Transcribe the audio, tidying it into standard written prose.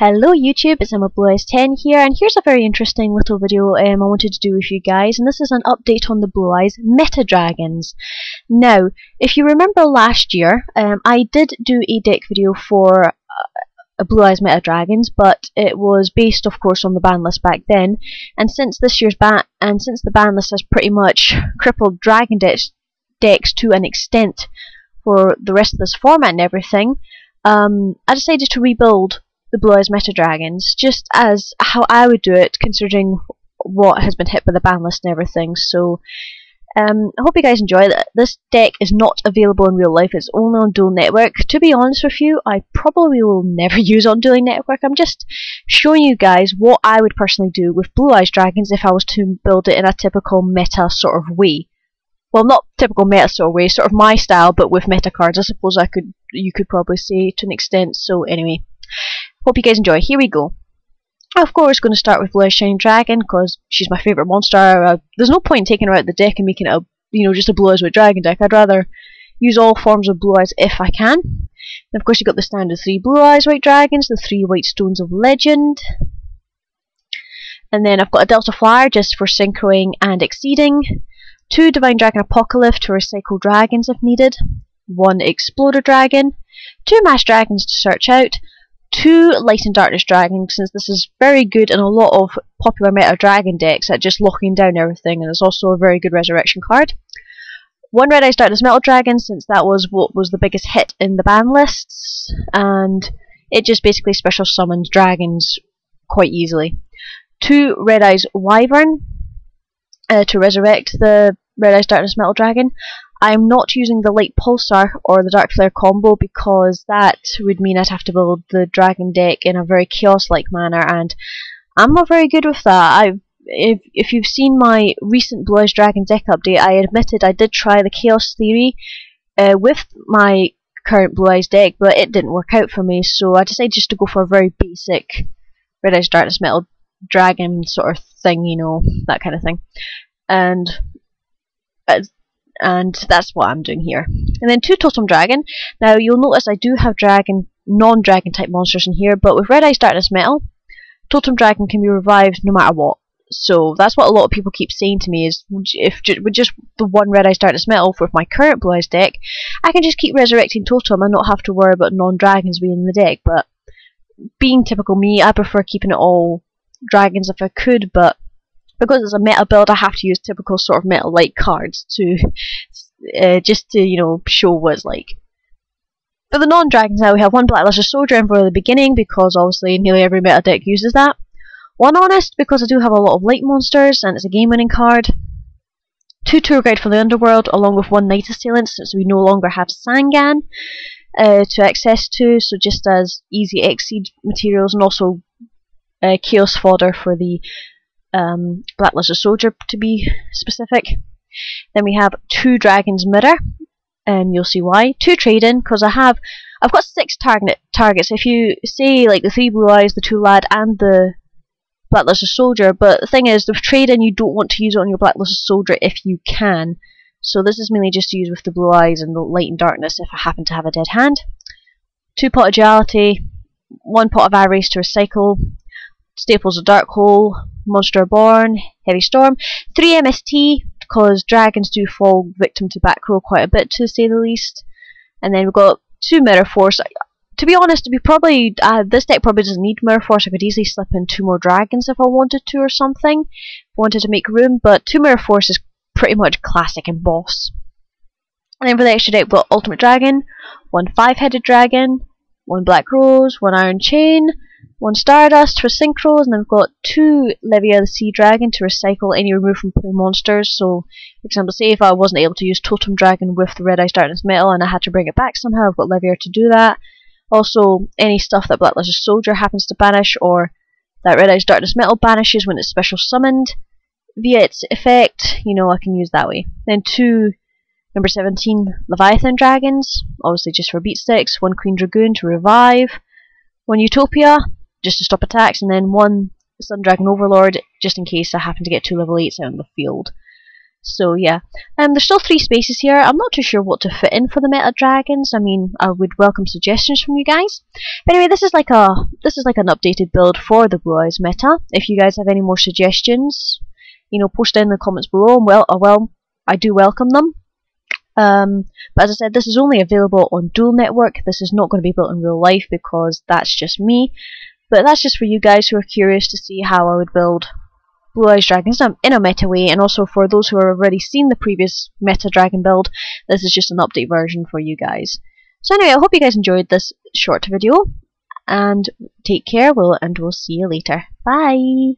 Hello YouTube, it's Emma Blue Eyes 10 here, and here's a very interesting little video I wanted to do with you guys, and this is an update on the Blue Eyes Meta Dragons. Now, if you remember last year, I did do a deck video for Blue Eyes Meta Dragons, but it was based, of course, on the ban list back then, and since this year's since the ban list has pretty much crippled Dragon decks to an extent for the rest of this format and everything, I decided to rebuild the Blue Eyes Meta Dragons, just as how I would do it, considering what has been hit by the ban list and everything. So I hope you guys enjoy that. This deck is not available in real life, it's only on Duel Network. To be honest with you, I probably will never use on Duel Network. I'm just showing you guys what I would personally do with Blue Eyes Dragons if I was to build it in a typical meta sort of way. Well, not typical meta sort of way, sort of my style, but with meta cards, I suppose you could probably say, to an extent. So anyway, hope you guys enjoy. Here we go. Of course, going to start with Blue Eyes Shining Dragon because she's my favourite monster. There's no point in taking her out of the deck and making it just a Blue Eyes White Dragon deck. I'd rather use all forms of Blue Eyes if I can. And of course, you've got the standard 3 Blue Eyes White Dragons, the 3 White Stones of Legend. And then I've got a Delta Flyer just for synchroing and exceeding. 2 Divine Dragon Apocalypse to recycle dragons if needed. 1 Exploder Dragon. 2 Mass Dragons to search out. 2 Light and Darkness Dragons, since this is very good in a lot of popular meta dragon decks at just locking down everything, and it's also a very good resurrection card. 1 Red Eyes Darkness Metal Dragon, since that was what was the biggest hit in the ban lists, and it just basically special summons dragons quite easily. 2 Red Eyes Wyvern to resurrect the Red Eyes Darkness Metal Dragon. I'm not using the Light Pulsar or the Dark Flare combo because that would mean I'd have to build the dragon deck in a very chaos-like manner, and I'm not very good with that. If you've seen my recent Blue Eyes Dragon deck update, I admitted I did try the Chaos Theory with my current Blue Eyes deck, but it didn't work out for me, so I decided just to go for a very basic Red Eyes Darkness Metal Dragon sort of thing, that kind of thing. And that's what I'm doing here. And then 2 Totem Dragon. Now you'll notice I do have non-dragon type monsters in here, but with Red Eyes Darkness Metal, Totem Dragon can be revived no matter what. So that's what a lot of people keep saying to me is, with just the 1 Red Eyes Darkness Metal with my current Blue Eyes deck, I can just keep resurrecting Totem and not have to worry about non-dragons being in the deck. But being typical me, I prefer keeping it all dragons if I could, but because it's a meta build, I have to use typical sort of meta-like cards to just to show what it's like. For the non-dragons now, we have 1 Blackluster Soldier in for the beginning because obviously nearly every meta deck uses that. 1 Honest because I do have a lot of light monsters and it's a game-winning card. 2 Tour Guide for the Underworld along with 1 Night Assailant since we no longer have Sangan to access to, so just as easy Exceed materials, and also Chaos Fodder for the Blackluster Soldier to be specific. Then we have 2 Dragons Mirror, and you'll see why. 2 Trade-In, because I've got 6 targets. If you say like the 3 Blue Eyes, the 2 Lad, and the Blackluster Soldier, but the thing is, with Trade-In you don't want to use it on your Blackluster Soldier if you can. So this is mainly just to use with the Blue Eyes and the Light and Darkness if I happen to have a dead hand. 2 Pot of Duality, 1 Pot of Avarice to recycle. Staples of Darkhold, Monster Reborn, Heavy Storm, 3 MST because dragons do fall victim to back row quite a bit to say the least, and then we've got 2 Mirror Force. To be honest, this deck probably doesn't need Mirror Force. I could easily slip in 2 more dragons if I wanted to or something, wanted to make room, but 2 Mirror Force is pretty much classic and boss. And then for the extra deck we've got Ultimate Dragon, 1 5-headed dragon, 1 Black Rose, 1 Iron Chain, 1 Stardust for synchros, and then we've got 2 Levia the Sea Dragon to recycle any removed from play monsters. So, for example, say if I wasn't able to use Totem Dragon with the Red Eyes Darkness Metal and I had to bring it back somehow, I've got Levia to do that. Also, any stuff that Blackluster Soldier happens to banish, or that Red Eyes Darkness Metal banishes when it's special summoned via its effect, I can use that way. Then 2 number 17 Leviathan Dragons, obviously just for beat sticks. 1 Queen Dragoon to revive. 1 Utopia, just to stop attacks, and then 1 Sun Dragon Overlord, just in case I happen to get 2 level 8s out in the field. So yeah, there's still 3 spaces here. I'm not too sure what to fit in for the meta dragons. I mean, I would welcome suggestions from you guys. But anyway, this is like an updated build for the Blue Eyes meta. If you guys have any more suggestions, you know, post in the comments below. Well, I do welcome them. But as I said, this is only available on Duel Network. This is not going to be built in real life because that's just me. But that's just for you guys who are curious to see how I would build Blue Eyes Dragons in a meta way, and also for those who have already seen the previous meta dragon build, this is just an update version for you guys. So anyway, I hope you guys enjoyed this short video, and take care, and we'll see you later. Bye!